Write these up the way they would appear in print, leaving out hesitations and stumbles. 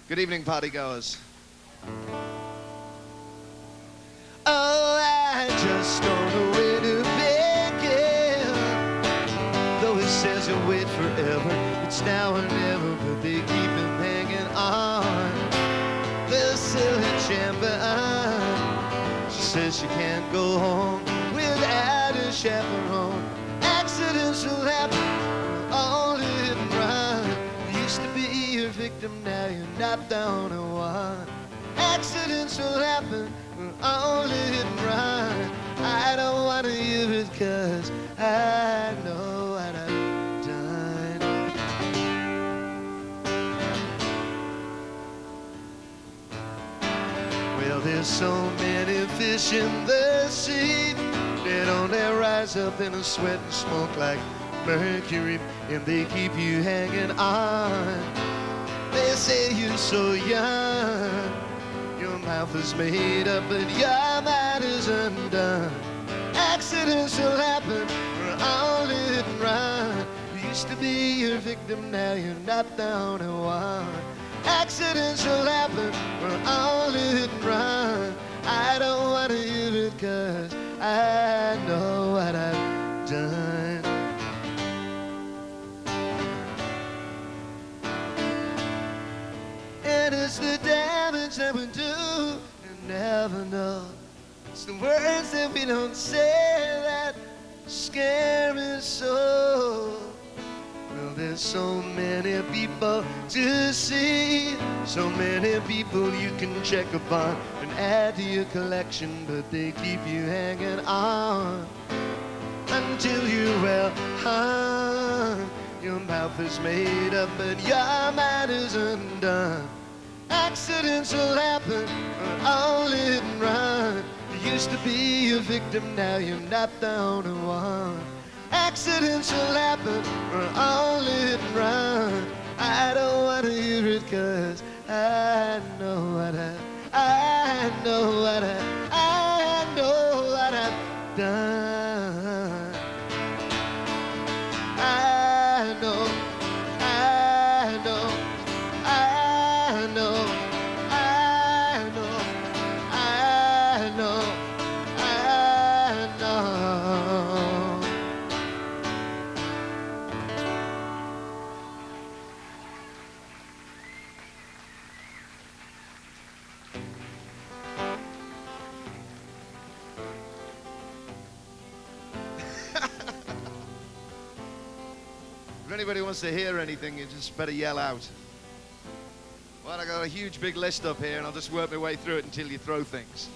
Good evening, partygoers. Oh, I just don't know where to begin. Though it says you'll wait forever, it's now or never, but they keep him hanging on. The silly champion, she says she can't go home without a chaperone. Accidents will happen, all hit and run. You used to be your victim, now you're not down to one. Accidents will happen, all hit and run. I don't want to hear it, cause I know what I've done. Well, there's so many fish in the sea. They don't rise up in a sweat and smoke like mercury, and they keep you hanging on. They say you're so young, your mouth is made up, but your mind is undone. Accidents will happen, we're all hit and run. You used to be your victim, now you're not down to one. Accidents will happen, we're all hit and run. I don't want to hear it, cause I know what I've done. And it's the damage that we do and never know. It's the words that we don't say that scare me so. Well, there's so many people to see, so many people you can check upon and add to your collection, but they keep you hanging on until you're well hung. Your mouth is made up, but your mind is undone. Accidents will happen, all hit and run. You used to be a victim, now you're not down to one. Accidents will happen, all hit and run. I don't want to hear it, cause I know what I know what I know what I've done. I know, I know, I know, I know, I know, I know. If anybody wants to hear anything, you just better yell out. Well, I got a huge big list up here, and I'll just work my way through it until you throw things.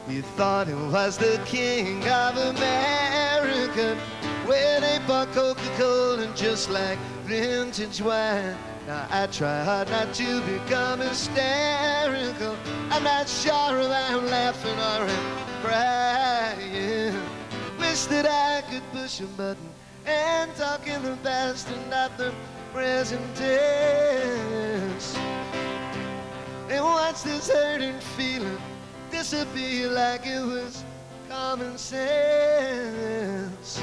You thought it was the king of America, where they bought Coca-Cola and just like vintage wine. Now I try hard not to become hysterical. I'm not sure if I'm laughing or I'm crying. Wish that I could push a button and talk in the past and not the present tense, and watch this hurting feeling disappear like it was common sense.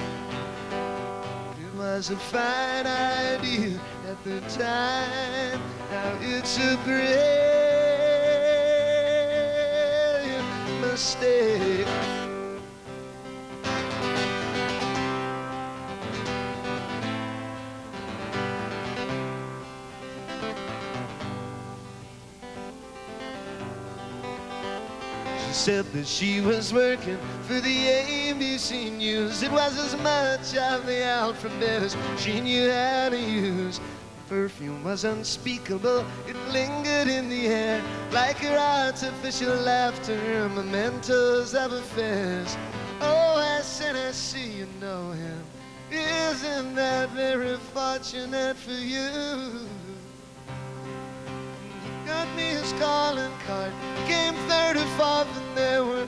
It was a fine idea at the time, now it's a brilliant mistake. Said that she was working for the ABC News. It was as much of the alphabet as she knew how to use. Perfume was unspeakable, it lingered in the air like her artificial laughter, mementos of affairs. Oh, I said, I see you know him. Isn't that very fortunate for you? Got me his calling card, came 34th, and there were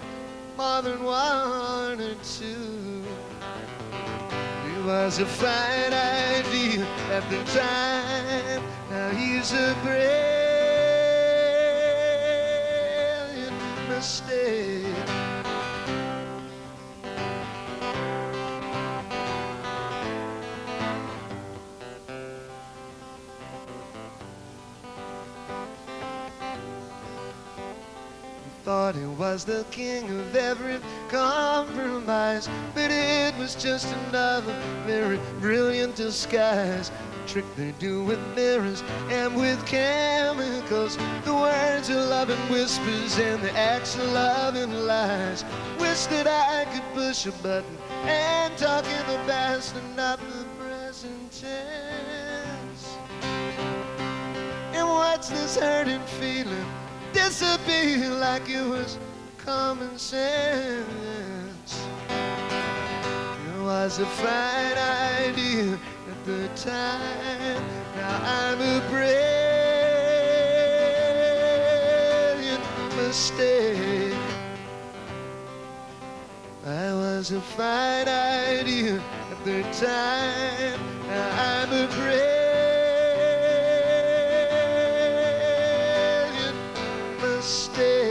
more than one or two. It was a fine idea at the time, now he's a brilliant mistake. thought he was the king of every compromise, but it was just another very brilliant disguise. A trick they do with mirrors and with chemicals, the words of love and whispers and the acts of love and lies. Wish that I could push a button and talk in the past and not the present tense. And watch this hurting feeling disappear like it was common sense. It was a fine idea at the time. Now I'm a brilliant mistake. I was a fine idea at the time. Now I'm a brilliant mistake.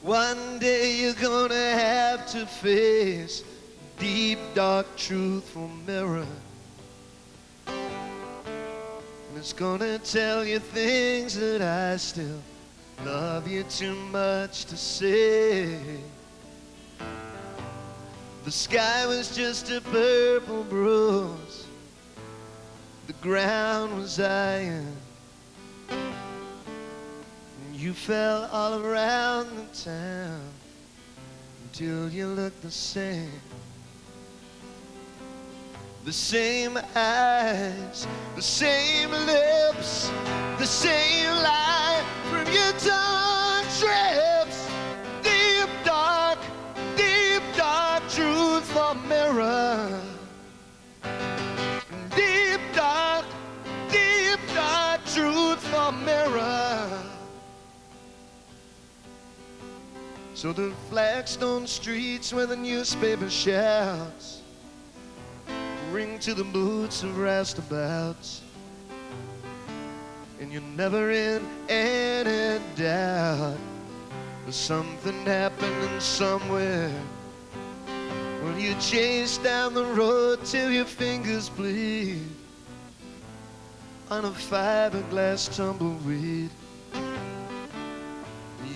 One day you're gonna have to face deep, dark, truthful mirror. And it's gonna tell you things that I still love you too much to say. The sky was just a purple bruise, the ground was iron. You fell all around the town until you looked the same. The same eyes, the same lips, the same light from your tongue trips. Deep, dark truthful mirror. Deep, dark truthful mirror. So the flagstone streets where the newspaper shouts ring to the boots of roustabouts, and you're never in any doubt. There's something happening somewhere when you chase down the road till your fingers bleed on a fiberglass tumbleweed.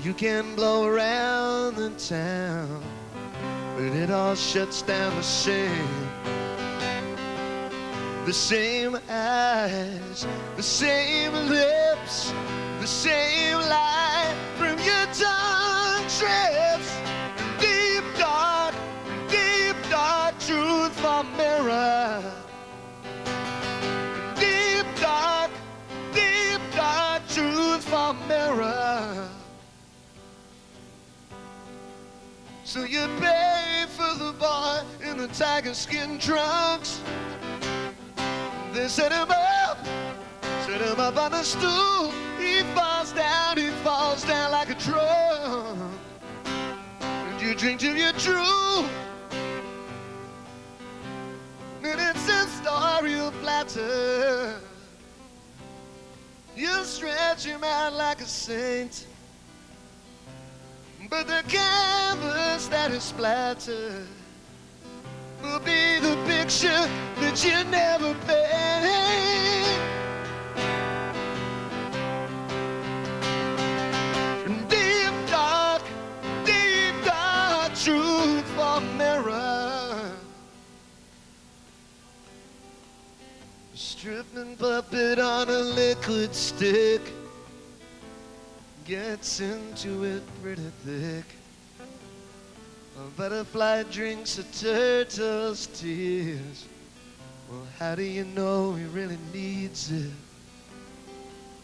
You can blow around the town, but it all shuts down the same. The same eyes, the same lips, the same light from your tongue trips. Deep, dark truthful mirror. Deep, dark truthful mirror. So you pay for the boy in the tiger skin trunks. They set him up on the stool. He falls down like a drum. And you drink till you're true. And it's a story of platter. You stretch him out like a saint, but the canvas that is splattered will be the picture that you never paint. Deep, dark truthful mirror. A stripping puppet on a liquid stick gets into it pretty thick. A butterfly drinks a turtle's tears. Well, how do you know he really needs it?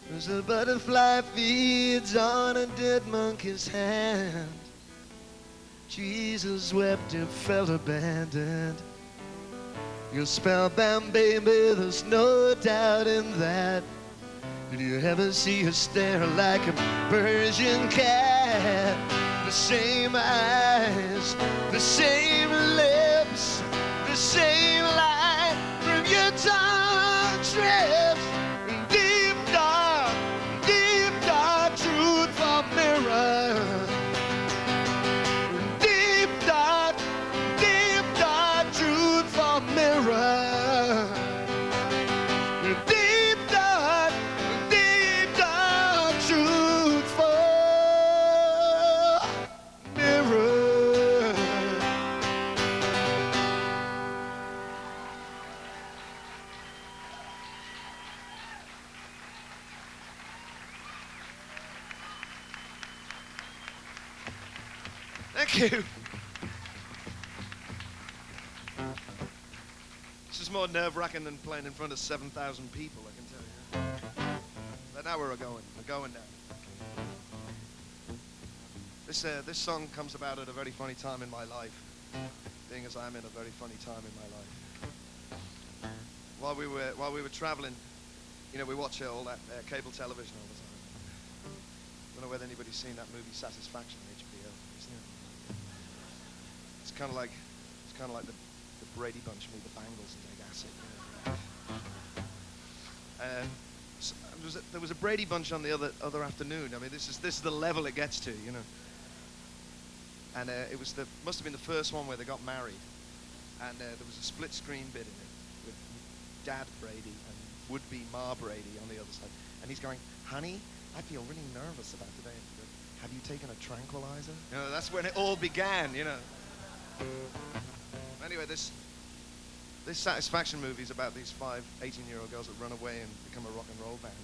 'Cause a butterfly feeds on a dead monkey's hand. Jesus wept and felt abandoned. You're spellbound, baby, there's no doubt in that. Did you ever see her stare like a Persian cat? The same eyes, the same lips, the same light from your tongue trips. Deep, dark Thank you. This is more nerve-wracking than playing in front of 7,000 people, I can tell you. But now we're going now. This song comes about at a very funny time in my life, being as I'm in a very funny time in my life. While we were traveling, you know, we watch all that cable television all the time. I don't know whether anybody's seen that movie Satisfaction on HBO. Isn't it? It's kind of like the Brady Bunch meet the Bangles and take acid. You know? So there was a Brady Bunch on the other afternoon. I mean, this is the level it gets to, you know. And it was must have been the first one where they got married, and there was a split screen bit in it with Dad Brady and would-be Ma Brady on the other side, and he's going, "Honey, I feel really nervous about today. Have you taken a tranquilizer?" You know, that's when it all began, you know. Anyway, this Satisfaction movie is about these 5 18-year-old girls that run away and become a rock and roll band,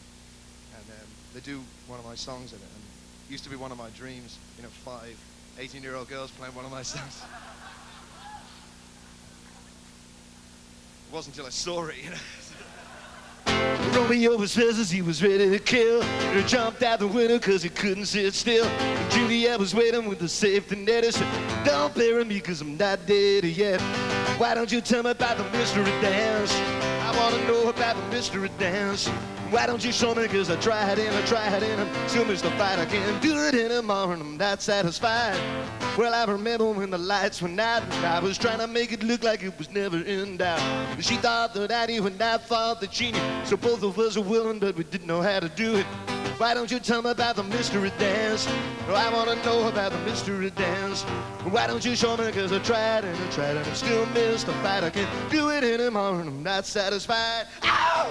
and they do one of my songs in it, and it used to be one of my dreams, you know, 5 18-year-old girls playing one of my songs. It wasn't until I saw it, you know. Romeo was restless, he was ready to kill. He jumped out the window cause he couldn't sit still. Juliet was waiting with the safety net. He said, "Don't bury me cause I'm not dead yet. Why don't you tell me about the mystery dance? I wanna know about the mystery dance. Why don't you show me cause I tried and I'm still mystified. I can't do it anymore and I'm not satisfied." Well, I remember when the lights went out and I was trying to make it look like it was never in doubt. She thought that I knew and I thought that she knew, so both of us were willing but we didn't know how to do it. Why don't you tell me about the mystery dance? Oh, I want to know about the mystery dance. Why don't you show me cause I tried and I'm still mystified. I can't do it anymore and I'm not satisfied. Ow!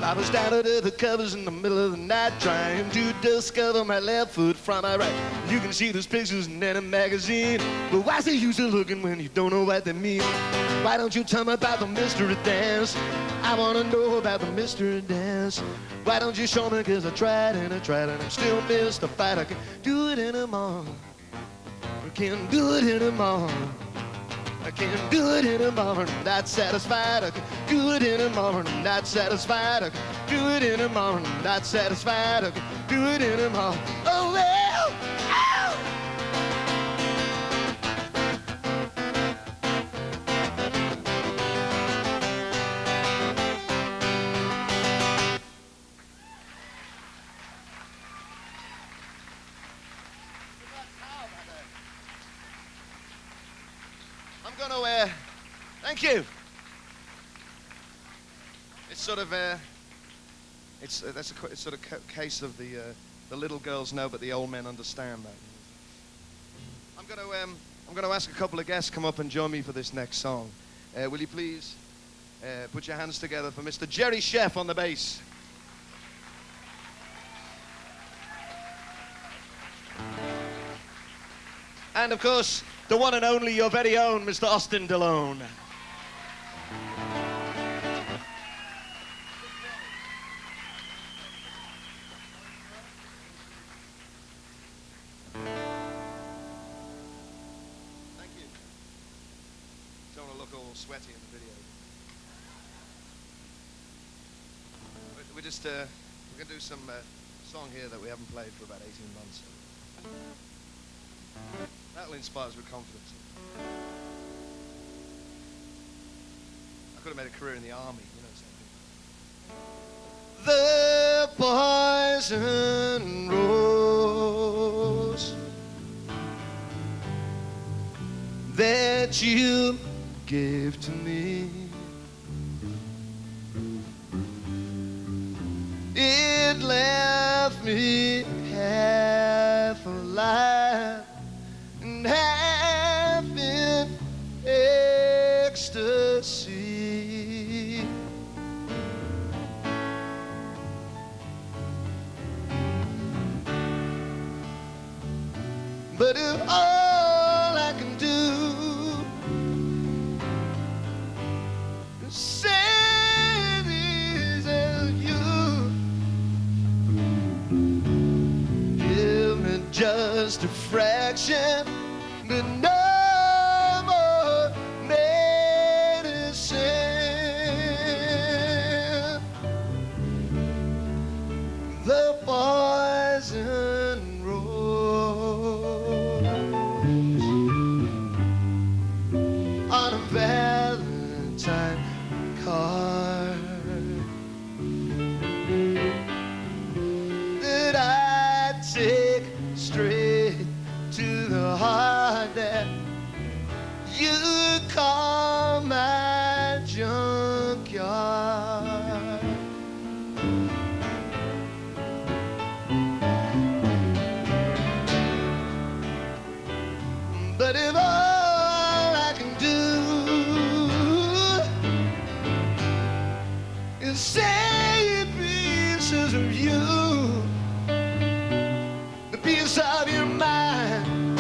I was down under the covers in the middle of the night trying to discover my left foot from my right. You can see those pictures in any magazine, but why's the use of looking when you don't know what they mean? Why don't you tell me about the mystery dance? I want to know about the mystery dance. Why don't you show me cause I tried and I'm still mystified. I can't do it anymore. I can't do it anymore. I can't do it anymore, I'm not satisfied. I can't do it anymore, I'm not satisfied. I can't do it anymore, I'm not satisfied. I can't do it anymore. Oh well, ow! I'm gonna, thank you. It's sort of, it's sort of case of the little girls know, but the old men understand that. I'm gonna ask a couple of guests to come up and join me for this next song. Will you please put your hands together for Mr. Jerry Scheff on the bass. And of course, the one and only, your very own, Mr. Austin DeLone. Thank you. Don't want to look all sweaty in the video. We're just, we're going to do some song here that we haven't played for about 18 months. That'll inspire us with confidence. I could have made a career in the army, you know. The poison rose that you gave to me, it left me half alive and half in ecstasy. But if all I can do just a fraction, but no more medicine. The poison rose on a Valentine card that I take straight to the heart that you call my junkyard. But if all I can do is save pieces of you, the piece of your mind,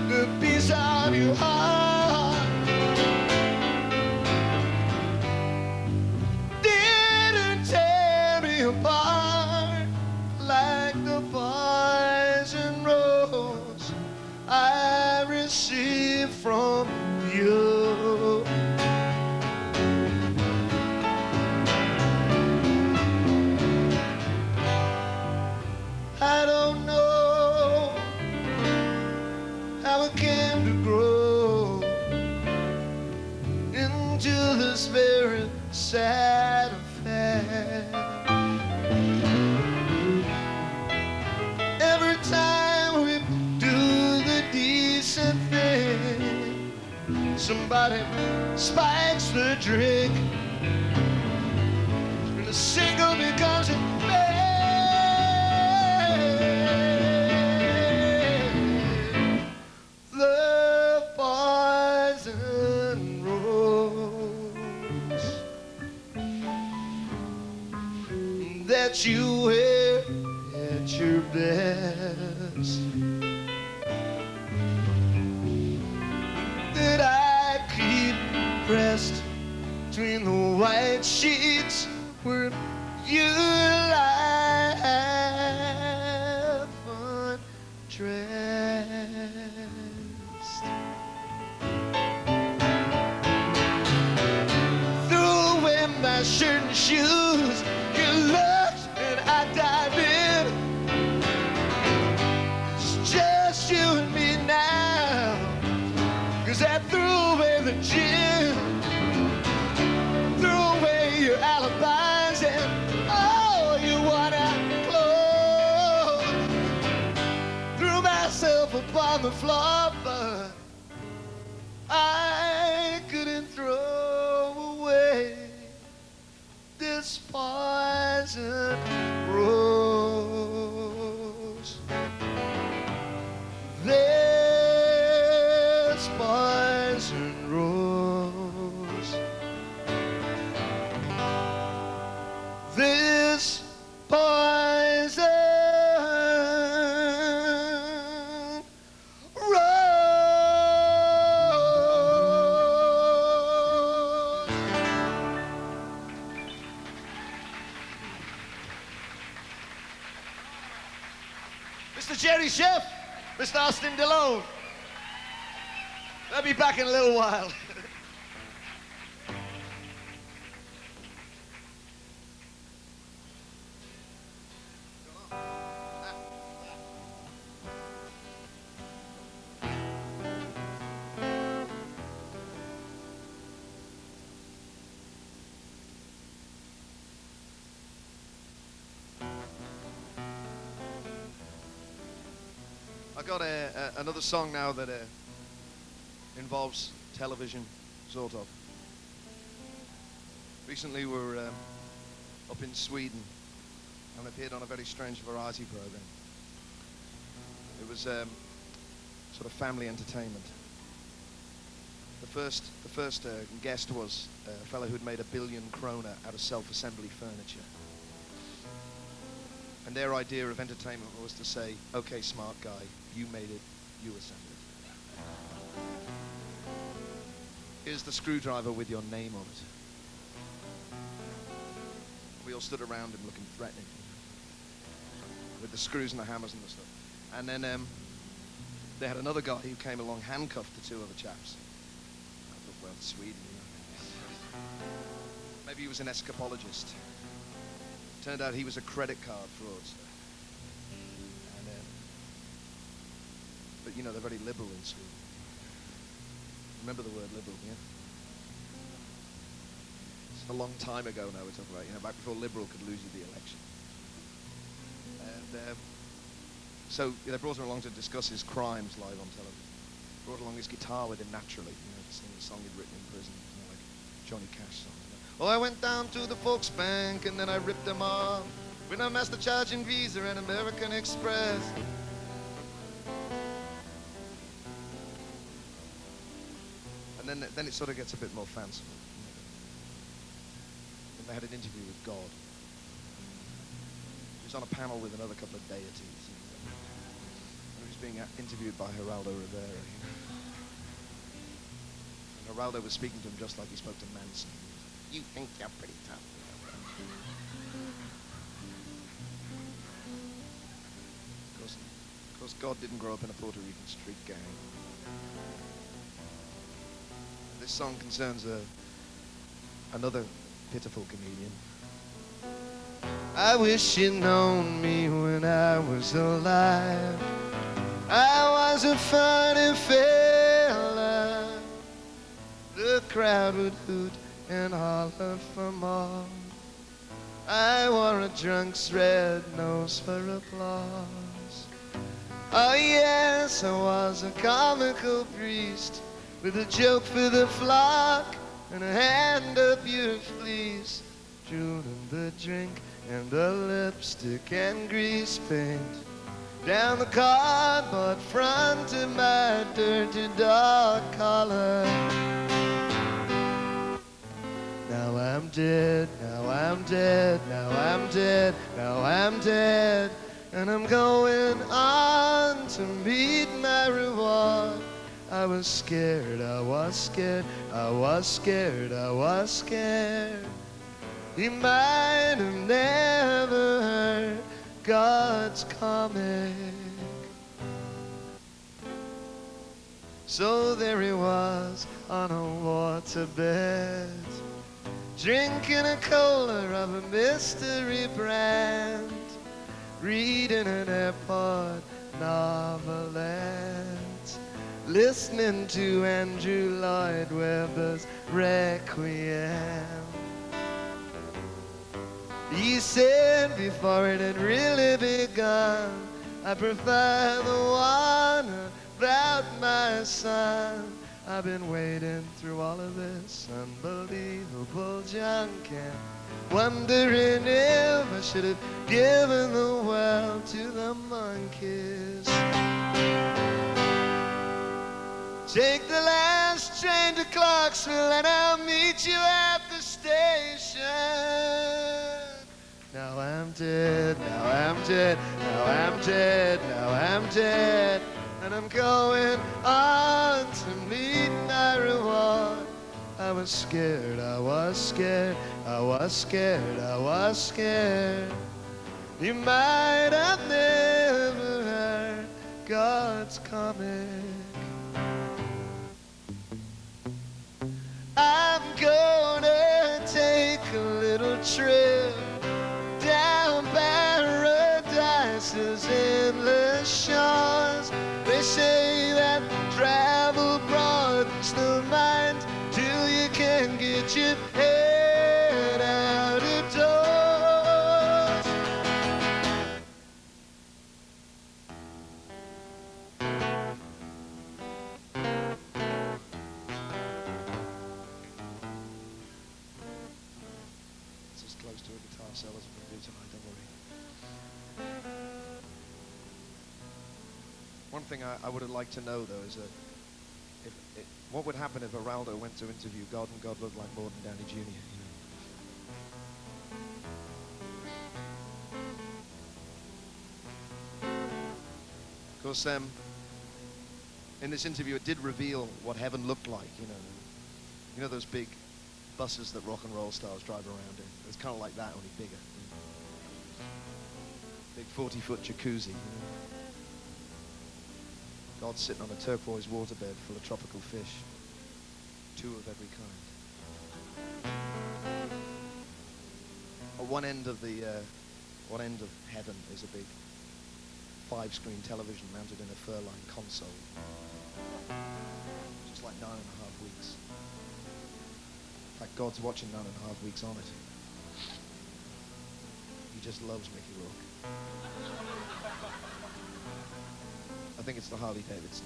the piece of your heart, didn't tear me apart like the poison rose I received from you. I don't know how it came to grow into this very sad affair. Every time we do the decent thing, somebody spikes the drink, and the single becomes a bad. The poison rose that you wear at your best, that I keep pressed between the white sheets where you lie undressed. Threw away my shirt and shoes, you looked and I dived in. It's just you and me now, 'cause I threw away the gin, threw away your alibis and all your worn-out clothes. Threw myself upon the floor, but I couldn't throw away this poison rose. This poison rose. This poison rose. Mr. Jerry Scheff, Mr. Austin DeLone. They'll be back in a little while. I got another song now that involves television, sort of. Recently we were up in Sweden and appeared on a very strange variety program. It was sort of family entertainment. The first guest was a fellow who'd made 1 billion kroner out of self-assembly furniture. And their idea of entertainment was to say, okay, smart guy, you made it, you assembled it. Here's the screwdriver with your name on it. We all stood around him looking threatening, with the screws and the hammers and the stuff. And then they had another guy who came along, handcuffed the two other chaps. I thought, well, Sweden, you know. Maybe he was an escapologist. Turned out he was a credit card fraudster. And, but you know, they're very liberal in Sweden. Remember the word liberal, yeah? It's a long time ago now we're talking about, you know, back before Liberal could lose you the election. And so they brought him along to discuss his crimes live on television. Brought along his guitar with him naturally, you know, to sing a song he'd written in prison, you know, like Johnny Cash song. Well, I went down to the Folks Bank and then I ripped them off with a master charging Visa and American Express. And then it sort of gets a bit more fanciful. And they had an interview with God. He was on a panel with another couple of deities. And he was being interviewed by Geraldo Rivera. And Geraldo was speaking to him just like he spoke to Manson. You think you're pretty tough. Of course, God didn't grow up in a Puerto Rican street gang. This song concerns another pitiful comedian. I wish you'd known me when I was alive. I was a funny fella. The crowd would hoot and holler for more. I wore a drunk's red nose for applause. Oh yes, I was a comical priest with a joke for the flock and a hand up your fleece, jewel in the drink and a lipstick and grease paint down the cardboard front of my dirty dog collar. Now I'm dead, now I'm dead, now I'm dead, now I'm dead, and I'm going on to meet my reward. I was scared, I was scared, I was scared, I was scared. He might have never heard God's comic. So there he was on a waterbed, drinking a cola of a mystery brand, reading an airport novelette, listening to Andrew Lloyd Webber's Requiem. He said before it had really begun, I prefer the one about my son. I've been wading through all of this unbelievable junk and wondering if I should have given the world to the monkeys. Take the last train to Clarksville and I'll meet you at the station. Now I'm dead, now I'm dead, now I'm dead, now I'm dead, and I'm going on to meet my reward. I was scared, I was scared, I was scared, I was scared. You might have never heard God's comic. I'm gonna take a little trip down Paradise's endless shores. They say that travel broadens the mind till you can get your head out of doors. It's as close to a guitar solo as we can do tonight, don't worry. One thing I would have liked to know, though, is what would happen if Geraldo went to interview God and God looked like Morton Downey Jr., you know? Of course, in this interview, it did reveal what heaven looked like, you know. You know those big buses that rock and roll stars drive around in? It's kind of like that, only bigger. Big 40-foot jacuzzi, you know? God's sitting on a turquoise waterbed full of tropical fish, 2 of every kind. At one end of heaven is a big 5-screen television mounted in a fur-lined console. Just like 9.5 weeks. In fact, God's watching 9.5 weeks on it. He just loves Mickey Rourke. I think it's the Harley Davidson.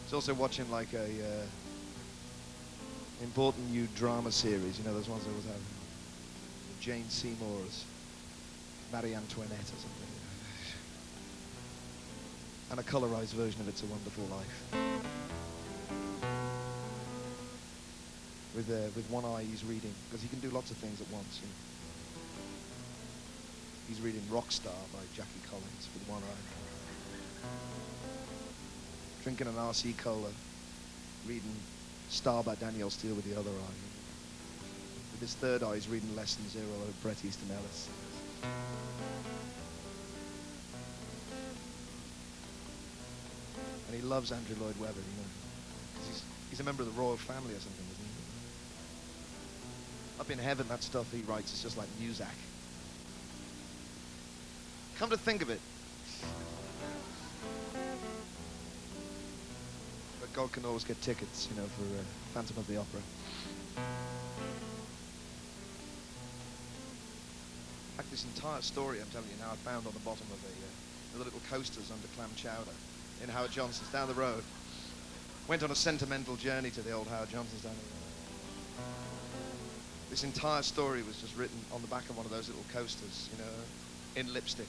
He's also watching like a important new drama series, you know, those ones that always have Jane Seymour's Marie Antoinette or something. And a colorized version of It's a Wonderful Life. With one eye he's reading, because he can do lots of things at once, you know. He's reading Rockstar by Jackie Collins with one eye. Drinking an RC Cola, reading Star by Danielle Steele with the other eye. With his third eye, he's reading Lesson Zero of Bret Easton Ellis. And he loves Andrew Lloyd Webber, you know. 'Cause he's a member of the royal family or something, isn't he? Up in heaven, that stuff he writes is just like Muzak. Come to think of it. But God can always get tickets, you know, for Phantom of the Opera. In fact, this entire story, I'm telling you now, I found on the bottom of the little coasters under Clam Chowder in Howard Johnson's down the road. Went on a sentimental journey to the old Howard Johnson's down the road. This entire story was just written on the back of one of those little coasters, you know, in lipstick.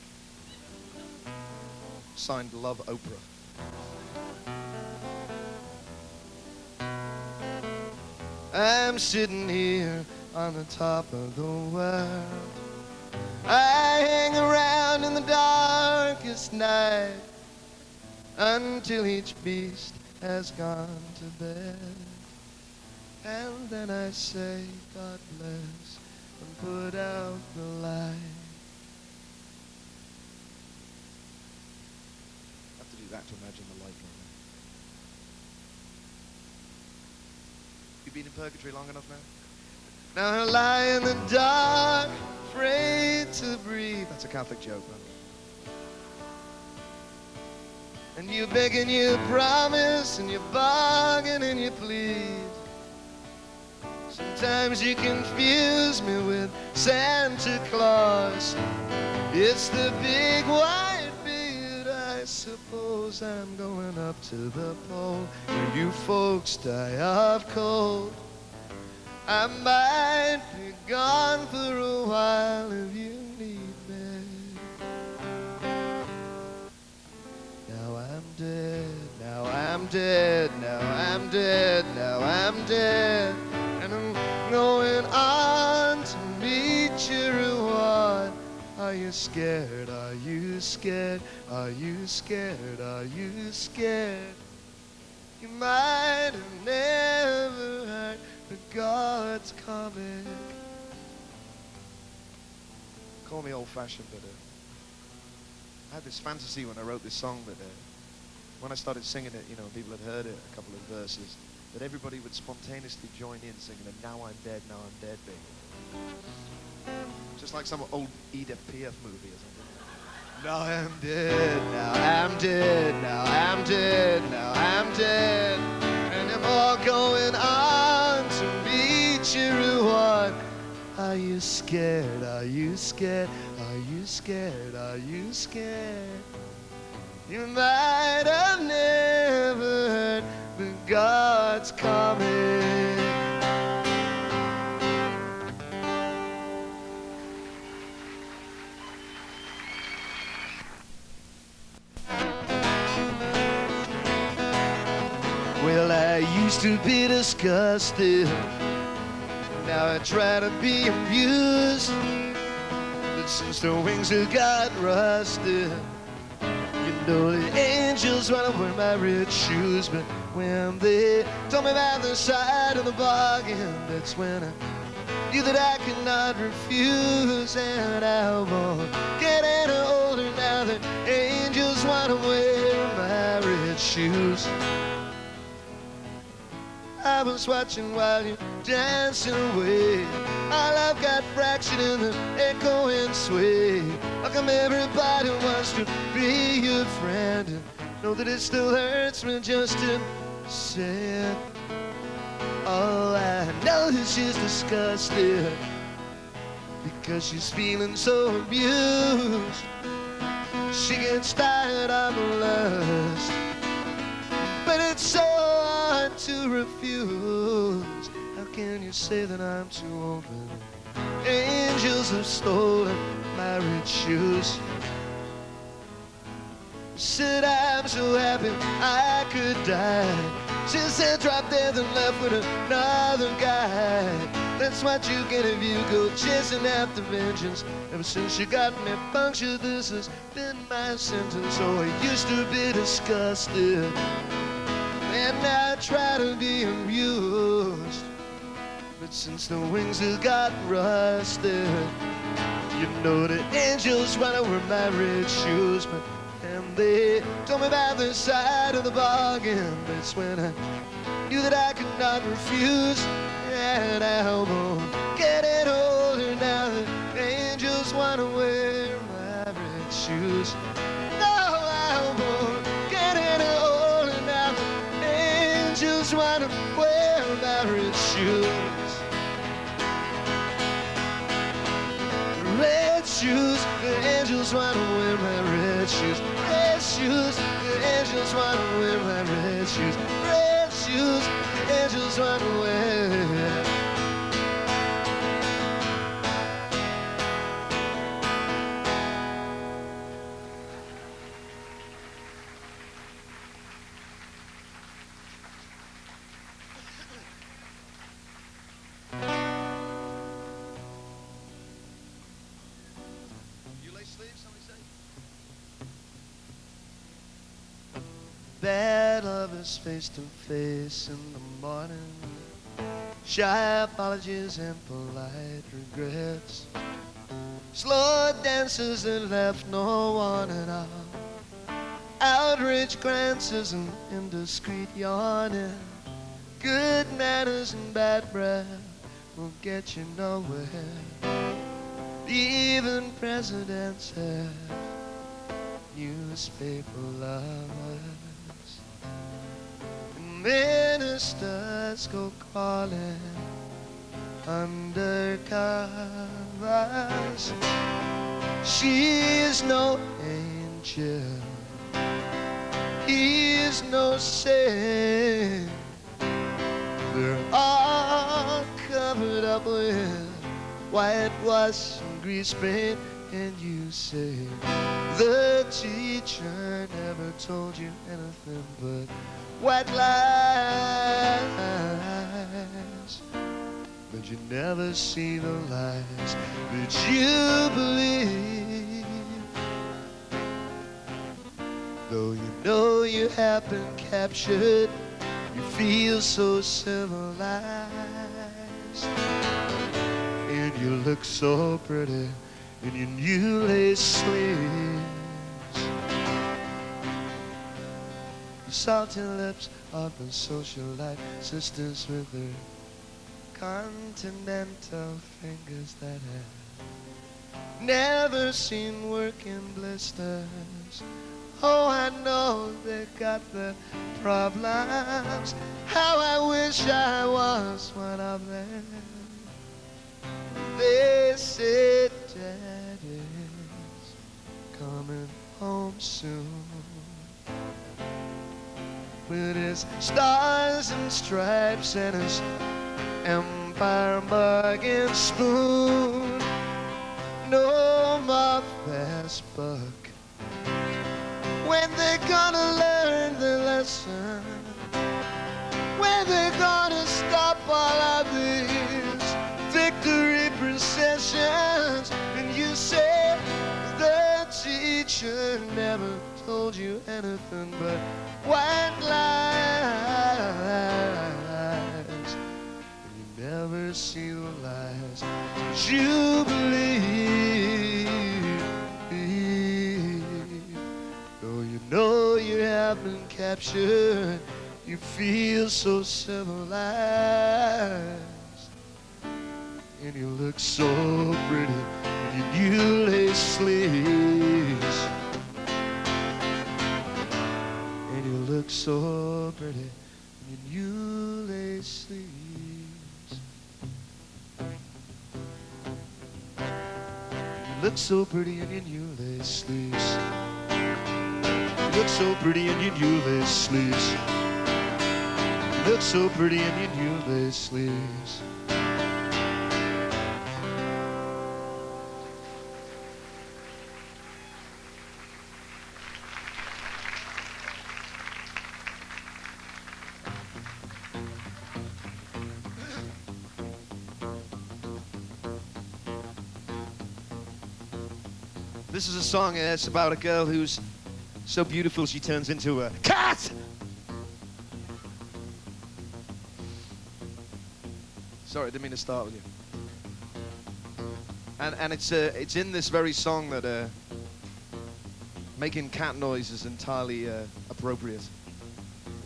Signed Love Oprah. I'm sitting here on the top of the world. I hang around in the darkest night until each beast has gone to bed. And then I say, God bless, and put out the light. I have to do that to imagine the light going on. You been in purgatory long enough now? Now I lie in the dark, afraid to breathe. That's a Catholic joke, man. And you beg and you promise, and you bargain and you plead. Sometimes you confuse me with Santa Claus. It's the big white beard. I suppose I'm going up to the pole where you folks die of cold. I might be gone for a while if you need me. Now I'm dead, now I'm dead, now I'm dead, now I'm dead. And I'm going on to meet your reward. Are you scared? Are you scared? Are you scared? Are you scared? You might have never heard the God's coming. Call me old-fashioned, but I had this fantasy when I wrote this song that when I started singing it, you know, people had heard it, a couple of verses, that everybody would spontaneously join in singing a Now I'm Dead, Now I'm Dead bit. Just like some old Edith Piaf movie or something. Now I'm dead, now I'm dead, now I'm dead, now I'm dead. And I'm all going on to meet your reward. Are you scared? Are you scared? Are you scared? Are you scared? You might have never heard, but God's coming. Well, I used to be disgusted. Now I try to be amused. But since the wings have got rusted, you know the angels wanna wear my red shoes. But when they told me about the side of the bargain, that's when I knew that I could not refuse. And I won't get any older now that angels wanna shoes. I was watching while you're dancing away. Our love got fractured in the echoing sway. How come everybody wants to be your friend and know that it still hurts me just to say it? Oh, I know that she's disgusted because she's feeling so abused. She gets tired of the lust, but it's so hard to refuse. How can you say that I'm too old when angels have stolen my red shoes? Said I'm so happy I could die. She said drop dead and left with another guy. That's what you get if you go chasing after vengeance. Ever since you got me punctured, this has been my sentence. Oh, I used to be disgusted, and now I try to be amused. But since the wings have got rusted, you know the angels run over my red shoes. But and they told me about the side of the bargain. That's when I knew that I could not refuse. And I'm getting older now. The angels want to wear my red shoes. No, I'm getting older now. The angels want to wear my red shoes. Red shoes, the angels want to wear my red shoes. Red shoes, the angels want to wear my red shoes. Red shoes, the angels want to wear. Bad lovers face to face in the morning, shy apologies and polite regrets, slow dances that left no one at all, outraged glances and indiscreet yawning, good manners and bad breath will get you nowhere. Even presidents have newspaper lovers. Ministers go crawling under covers. She's no angel, he's no saint. They're all covered up with whitewash and grease paint. And you say the teacher never told you anything but white lies, but you never see the lies that you believe. Though you know you have been captured, you feel so civilized, and you look so pretty in your new lace sleeves. Your salty lips of the socialite sisters with their continental fingers that have never seen work in blisters. Oh, I know they got their problems. How I wish I was one of them. They said Daddy's coming home soon with his stars and stripes and his Empire mug and spoon. No more fast buck. When they gonna learn the lesson? When they gonna stop all of these victory processions? And you say the teacher never told you anything but white lies. And you never see the lies that you believe. Though you know you have I've been captured. You feel so civilized, and you look so pretty in your new lace sleeves. And you look so pretty in your new lace sleeves. You look so pretty in your new lace sleeves. You look so pretty in your new lace sleeves. You look so pretty in your new lace sleeves. This is a song that's about a girl who's so beautiful she turns into a cat! Sorry, I didn't mean to start with you. And it's in this very song that making cat noise is entirely appropriate.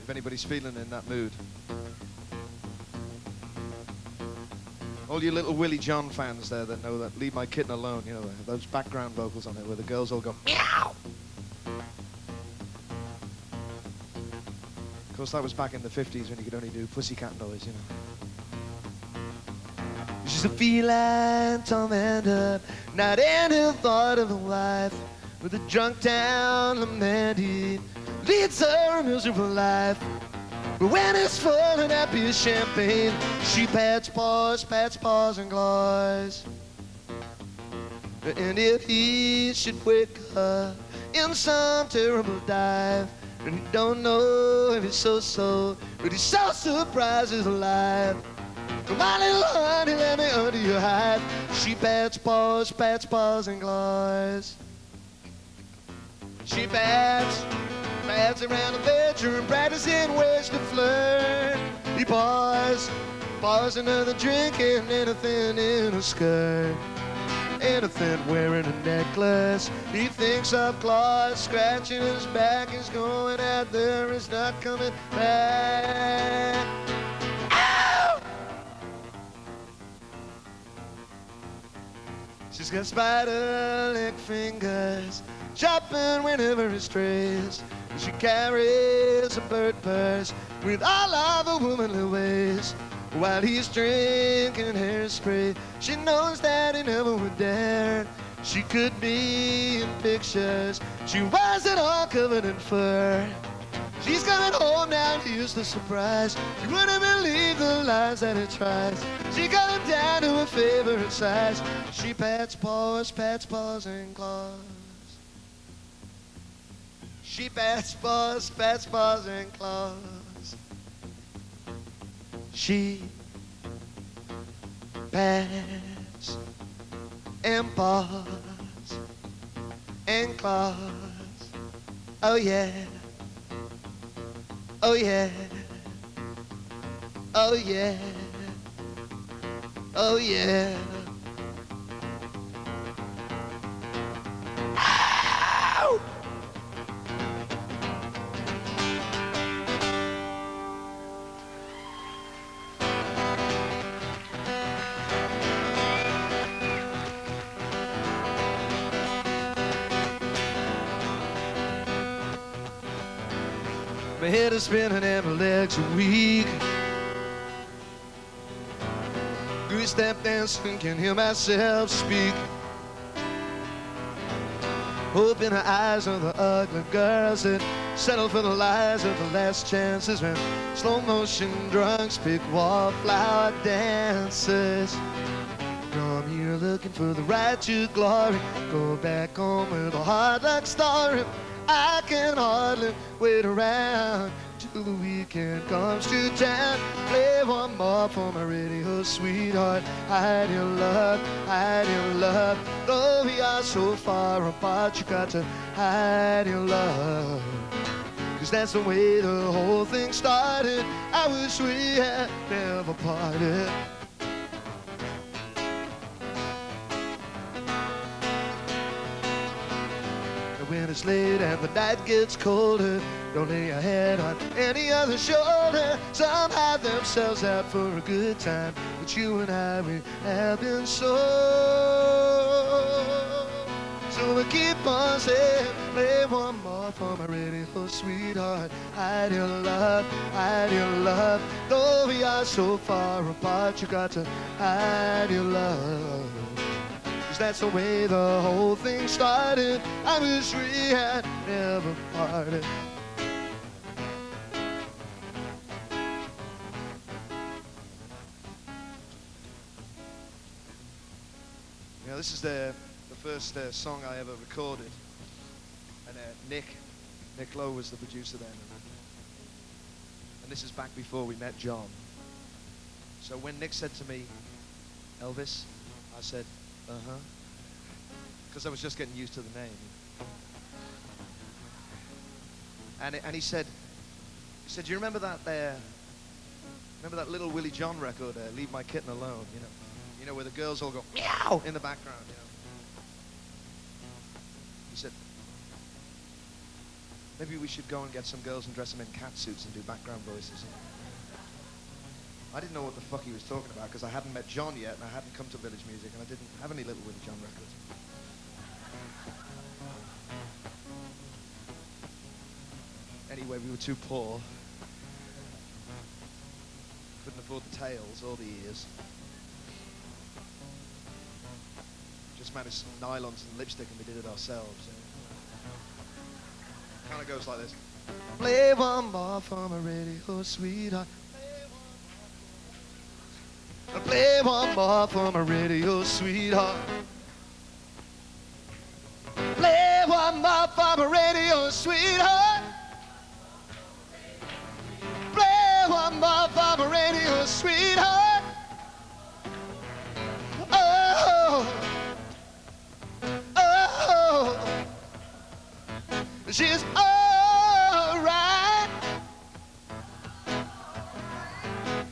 If anybody's feeling in that mood. All you little Willie John fans there that know that Leave My Kitten Alone, you know, those background vocals on it where the girls all go, meow! Of course, that was back in the 50s when you could only do pussycat noise, you know. She's a feline tormentor, not any thought of a wife, with a drunk down lamenting, leads her a miserable life. But when it's full and happy as champagne, she pats paws and claws. And if he should wake her in some terrible dive, and he don't know if he's so, but he's so surprised he's alive. Come on, little honey, let me under your hide. She pats paws and claws. She pats around the bedroom, practicing ways to flirt. He pours another drink and anything in a skirt. Anything wearing a necklace. He thinks of claws, scratching his back. He's going out there, he's not coming back. Ow! She's got spider-leg fingers, chopping whenever it strays. She carries a bird purse with all of her womanly ways. While he's drinking hairspray, she knows that he never would dare. She could be in pictures, she wasn't all covered in fur. She's coming home now, here's the surprise. You wouldn't believe the lies that he tries. She got him down to her favorite size. She pats paws and claws. She pats paws and claws. She pats and paws and claws. Oh yeah, oh yeah, oh yeah, oh yeah. Ow! My head is spinning and my legs are weak. Good step dancing, can hear myself speak. Open her eyes on the ugly girls that settle for the lies of the last chances. When slow motion drunks pick wallflower dances. Come here looking for the right to glory. Go back home with a hard luck story. I can hardly wait around till the weekend comes to town. Play one more for my radio sweetheart. Hide your love, hide your love. Though we are so far apart, you got to hide your love. 'Cause that's the way the whole thing started. I wish we had never parted. And when it's late and the night gets colder, don't lay your head on any other shoulder. Some have themselves out for a good time, but you and I, we have been so. So we keep on saying, play one more for my radio sweetheart. Hide your love, hide your love. Though we are so far apart, you got to hide your love. 'Cause that's the way the whole thing started. I wish we had never parted. You know, this is the first song I ever recorded, and Nick Lowe was the producer then, and this is back before we met John. So when Nick said to me, Elvis, I said, because I was just getting used to the name. And he said, do you remember that little Willie John record, Leave My Kitten Alone, you know, where the girls all go meow in the background, you know. He said, maybe we should go and get some girls and dress them in cat suits and do background voices. I didn't know what the fuck he was talking about because I hadn't met John yet and I hadn't come to Village Music and I didn't have any Little Willie John records. Anyway, we were too poor. Couldn't afford the tails or the ears. Just managed some nylons and lipstick and we did it ourselves. Kind of goes like this. Play one more for my radio sweetheart. Play one more for my radio sweetheart. Play one more for my radio sweetheart. Play one more for my radio sweetheart. Oh, oh, she's all right.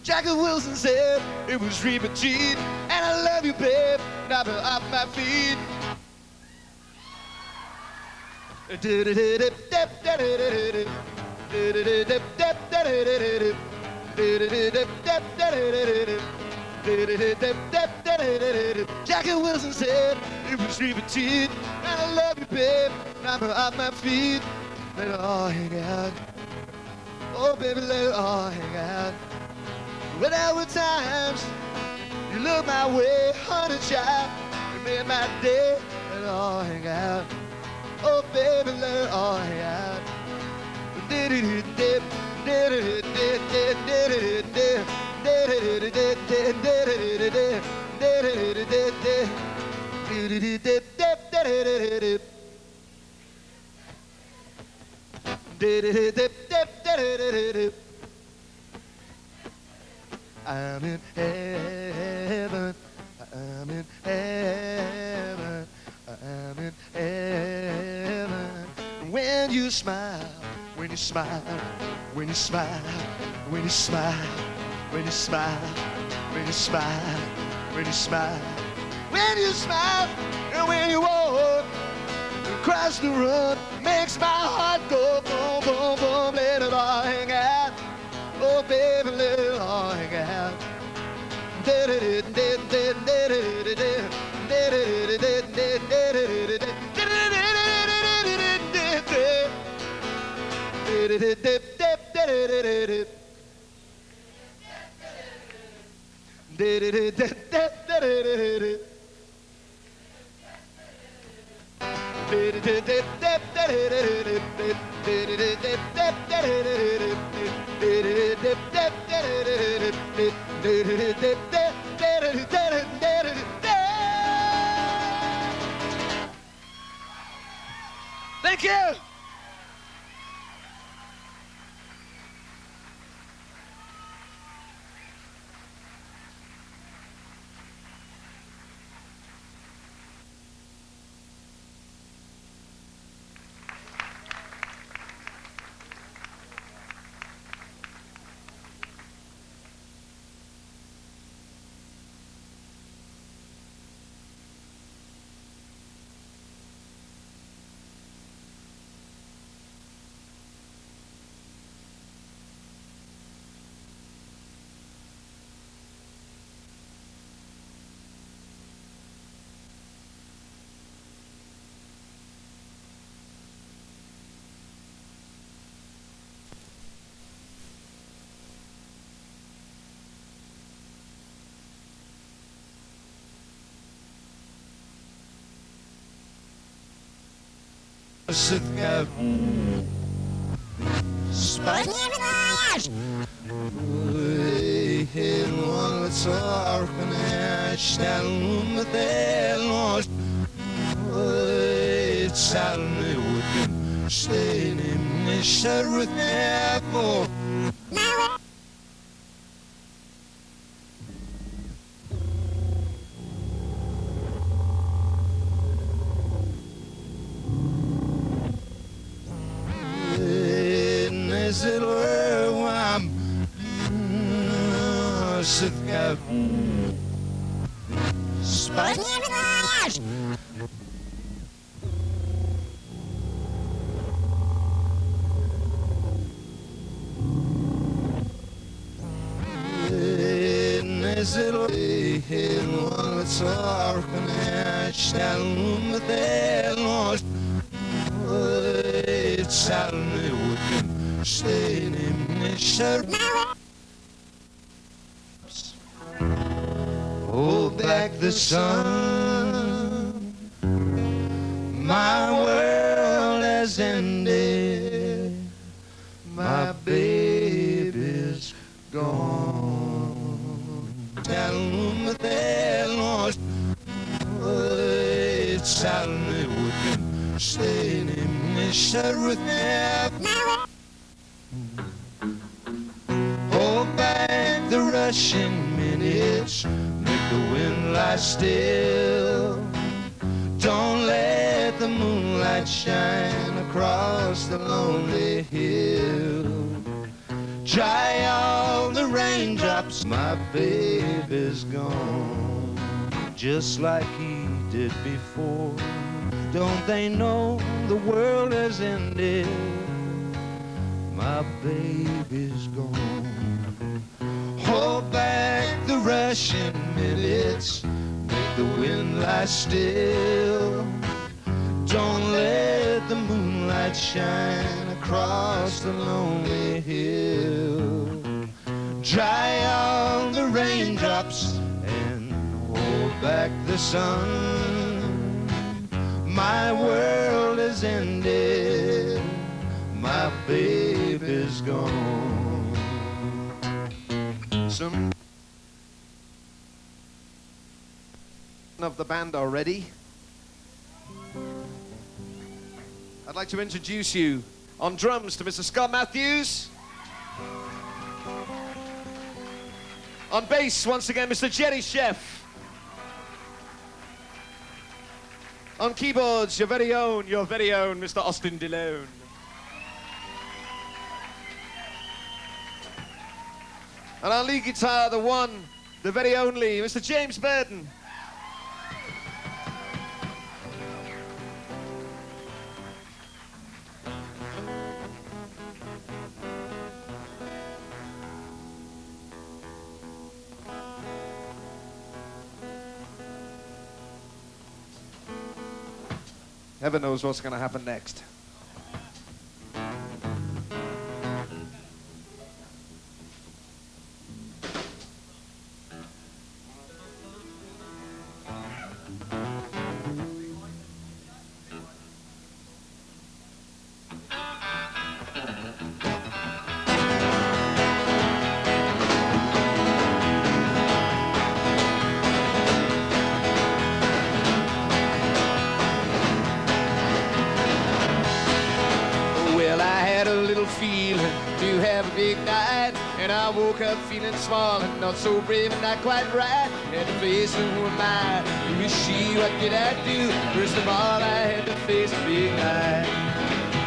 Jackie Wilson said it was repeated, and I love you, babe, now I'm off my feet. Jackie Wilson said it was repeated, and I love you, babe, now I'm off my feet. Let it all hang out. Oh, baby, let it all hang out. Well, there were times you looked my way, honey child, you made my day. Let it all hang out. Oh, baby, let it all hang out. I'm in heaven, I'm in heaven, I'm in heaven. When you smile, when you smile, when you smile, when you smile, when you smile, when you smile, when you smile, when you smile, and when you walk across the road, makes my heart go boom, boom, boom. Let it all hang out. Oh, baby, let it all hang out. Thank you. Sweetwater. Hold back the sun. My world has ended. My baby's gone. Tell me they're lost. It's only working. Staying in the sheriff. Hold back the rushing minutes. Make the wind lie still. Don't let the moonlight shine across the lonely hill. Dry all the raindrops. My baby's gone, just like he did before. Don't they know the world has ended? My baby's gone. Hold back the rushing minutes. Make the wind lie still. Don't let the moonlight shine across the lonely hill. Dry all the raindrops and hold back the sun. My world has ended. My baby's gone. Some of the band are ready. I'd like to introduce you on drums to Mr. Scott Mathews. On bass, once again, Mr. Jerry Scheff. On keyboards, your very own, Mr. Austin DeLone. And on lead guitar, the one, the very only, Mr. James Burton. Heaven knows what's going to happen next. Woke up feeling small and not so brave and not quite right. Had to face who am I? Who is she? What did I do? First of all, I had to face a big light.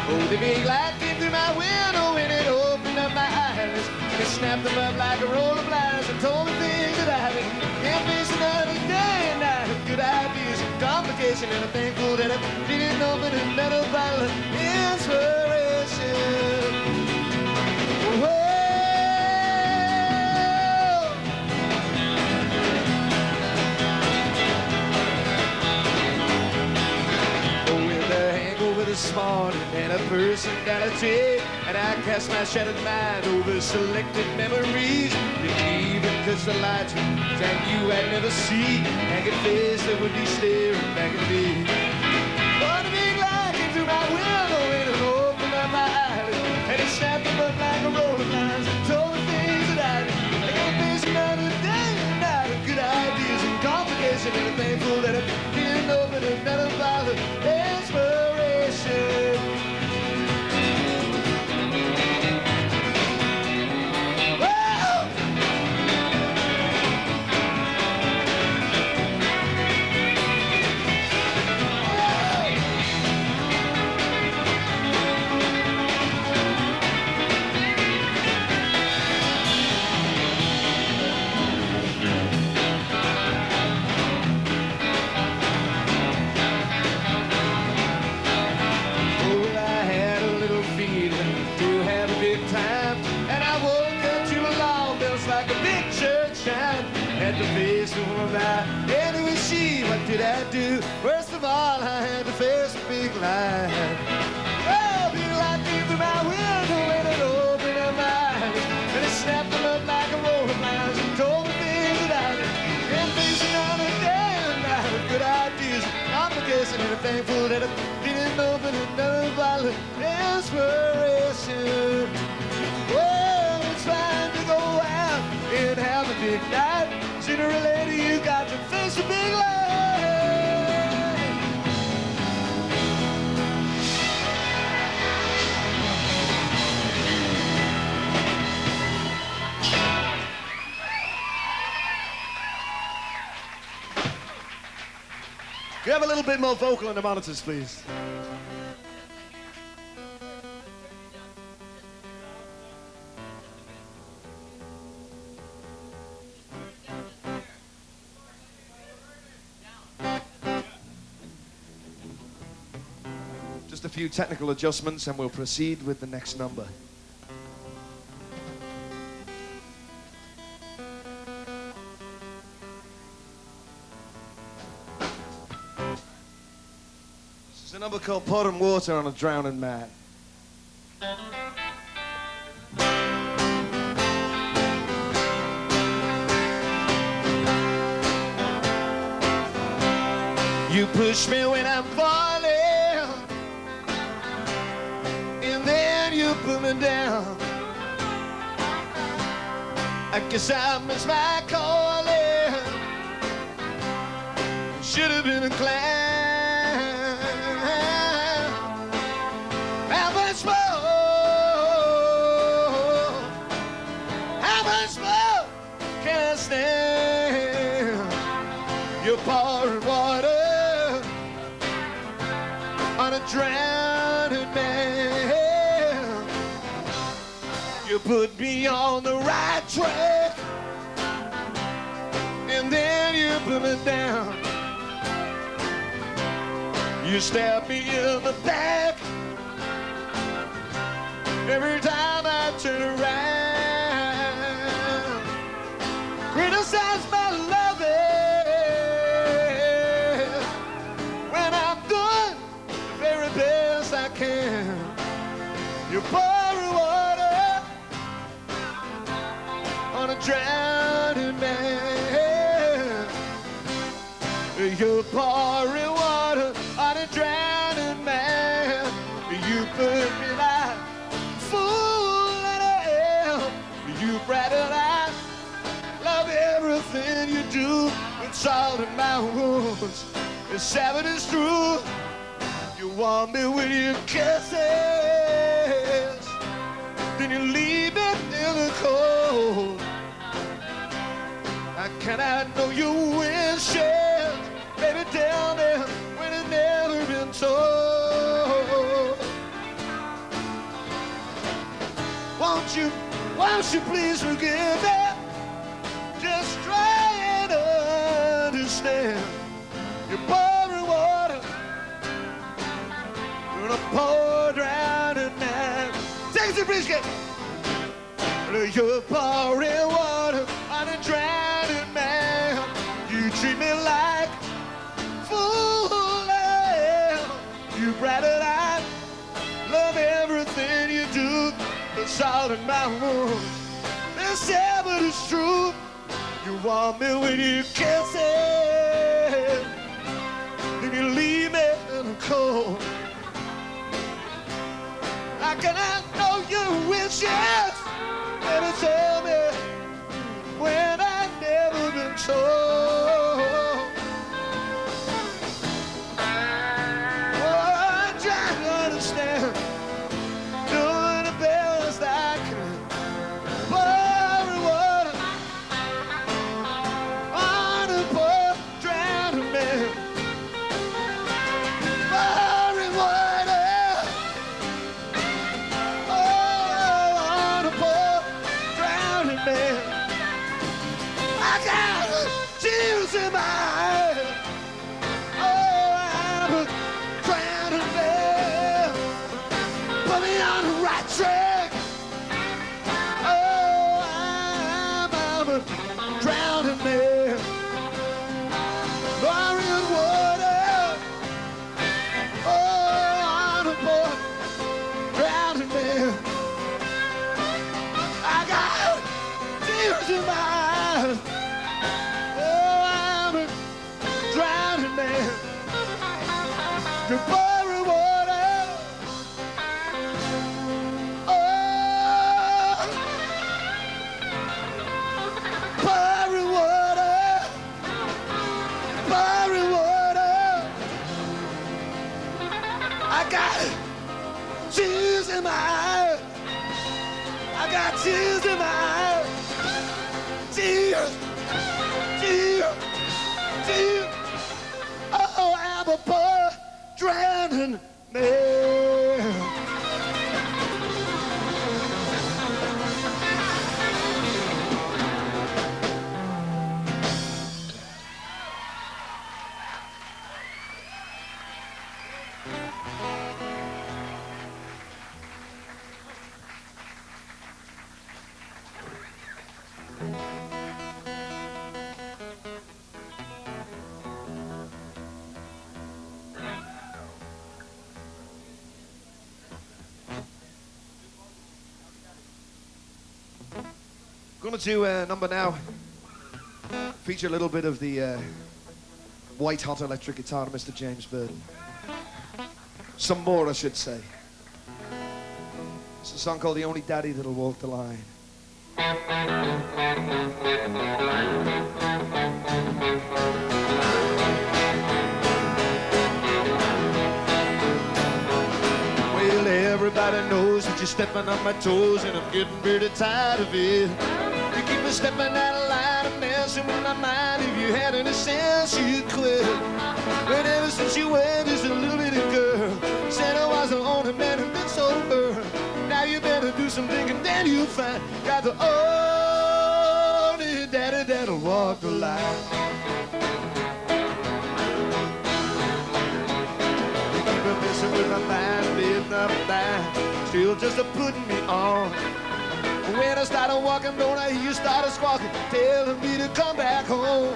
Oh, the big light came through my window and it opened up my eyes. And it snapped them up like a roll of lies and told me things that I can't face another day. And I have good ideas, complication, and I'm thankful that I didn't open a metal bottle of inspiration. Whoa. This morning and a personality, and I cast my shattered mind over selected memories. Even cause the lights and you I'd never see, and a face that would be staring back at me. Oh, the big light came through my window from that. Anyway, what did I do? Worst of all, I had to face a big lie. Oh, big light came through my window and it opened up my eyes. And it snapped them up like a roll of lines and told me things that I did. And facing on a day and night with good ideas, obligations, and thankful that I didn't open another bottle of inspiration. Well, it's fine to go out and have a big night. Sooner or later, you got to face a big lie. Can you have a little bit more vocal on the monitors, please? Just a few technical adjustments and we'll proceed with the next number. This is a number called Pouring Water on a Drowning Man. You push me when I'm falling, and then you put me down. I guess I missed my calling. Should have been a clown. How much more can I stand? You're pouring water on a drowning man. You put me on the right track, and then you put me down. You stab me in the back every time I turn around. Criticize my loving when I'm doing the very best I can. You pour water on a drowning man. You pouring water on a drowning man. You put me like fool in hell. You bright and I love everything you do. It's all in my wounds. It's sad, it's true. You want me with your kisses, then you leave me in the cold. I cannot know your wishes. Baby, tell me when it's never been told. Won't you please forgive me? Just try and understand. You're pouring water on a poor drowning man. Take it, please, get. You're pouring water on a drowning man. You treat me like fool. You bright and I love everything you do. It's all in my wounds. It's sad, but it's true. You want me when you kiss it, then you leave me in the cold. I cannot know your wishes. Baby, tell me when I've never been told. Oh, I'm trying to understand, doing the best I can. Pouring water on a poor drowning man. Pouring water on a poor drowning man. I got tears in my eyes. Oh, I'm a drowning man. Put me on the right track. Oh, I'm a drowning man. tears in my eyes. I got tears in my eyes. Tears, tears, tears. Oh, I'm a poor drowning man. Gonna do a number now. Feature a little bit of the white hot electric guitar of Mr. James Burton. Some more, I should say. It's a song called The Only Daddy That'll Walk the Line. Well, everybody knows that you're stepping on my toes, and I'm getting pretty tired of it. You keep me stepping out of line and messing with my mind. If you had any sense, you'd quit. But ever since you went, just a little bitty girl said I was the only man who'd been sober. Now you better do some thinking, then you'll find got the only daddy that'll walk the line. You keep me messing with my mind, living up there, still just a putting me on. When I started walking, don't I hear you started squawking, telling me to come back home.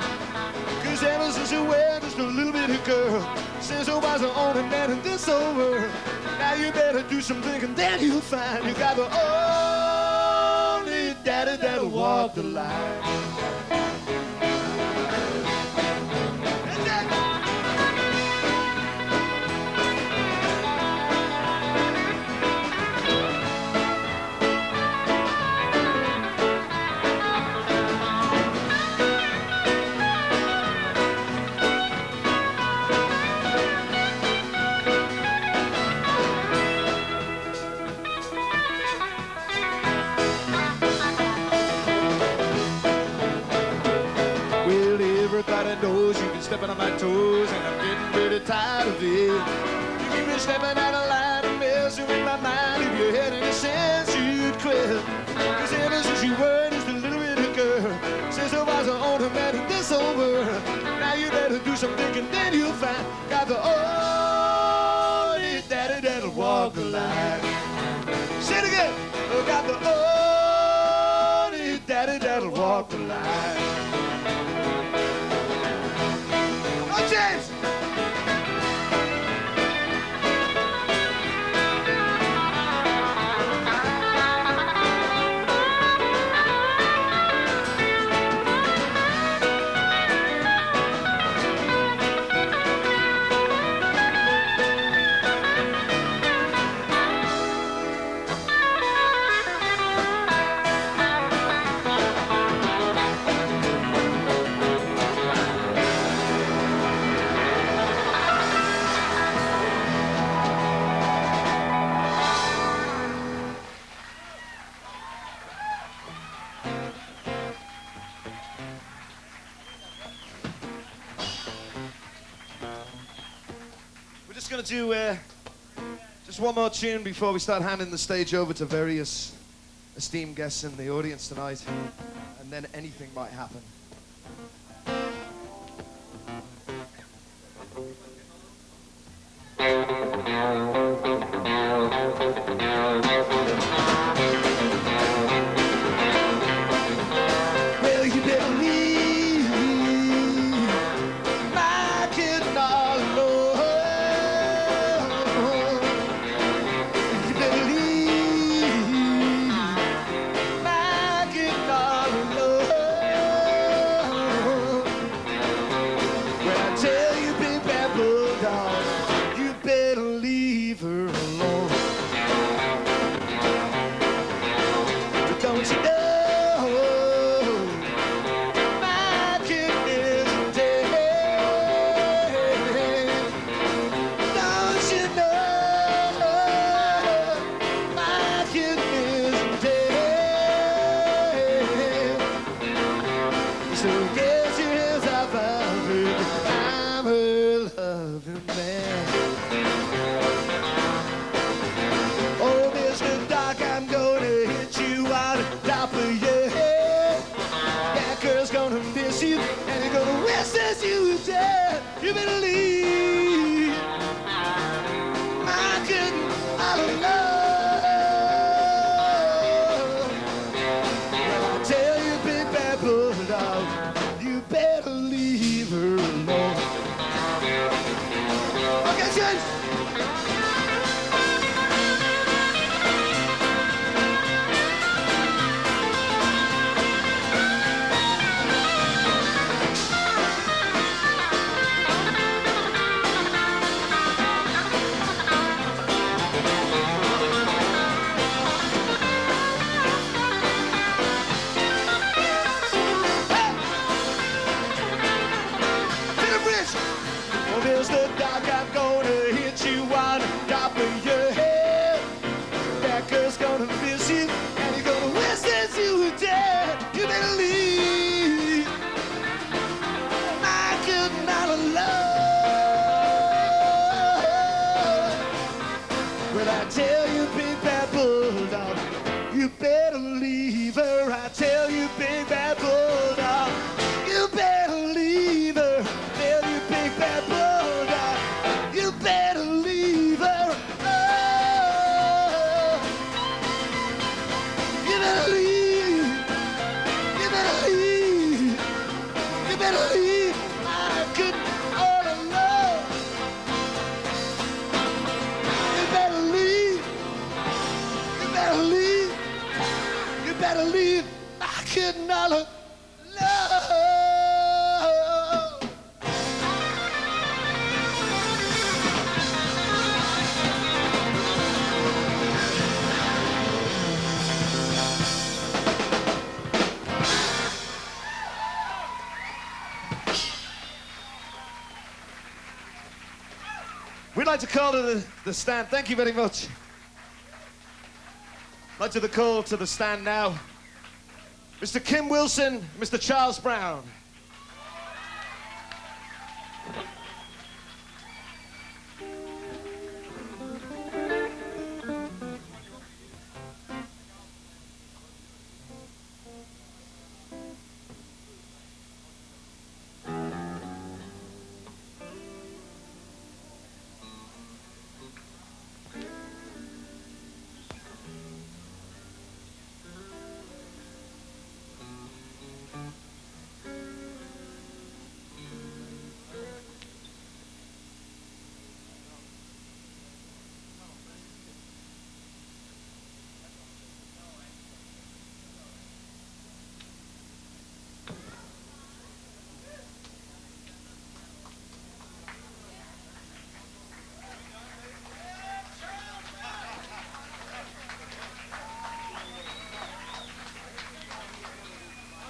Cause ever since you were just a little bitty girl, since I was the only man in this whole world, now you better do some thinking, then you'll find you got the only daddy that'll walk the line. Knows you've been stepping on my toes, and I'm getting pretty tired of it. You keep me stepping out of line and messing with my mind. If you had any sense, you'd quit. Cause ever since you were just a little bitty girl, since I was the only man in this whole world, now you better do some thinking, then you'll find got the only daddy that'll walk the line. Say it again. Oh, got the only daddy that'll walk the line. James! Going to do just one more tune before we start handing the stage over to various esteemed guests in the audience tonight, and then anything might happen. Well, you better leave my kid all alone. You better leave. Well, I tell you, big bad bulldog, you better leave her. I tell you, big bad bulldog, you better leave her. Tell you, big bad bulldog, you better leave her. Oh, you better leave. You better leave. You better leave. I couldn't all alone. You better leave. You better leave. You better leave. I couldn't all alone. We'd like to call to the stand. Thank you very much. I'd like to call to the stand now Mr. Kim Wilson, Mr. Charles Brown.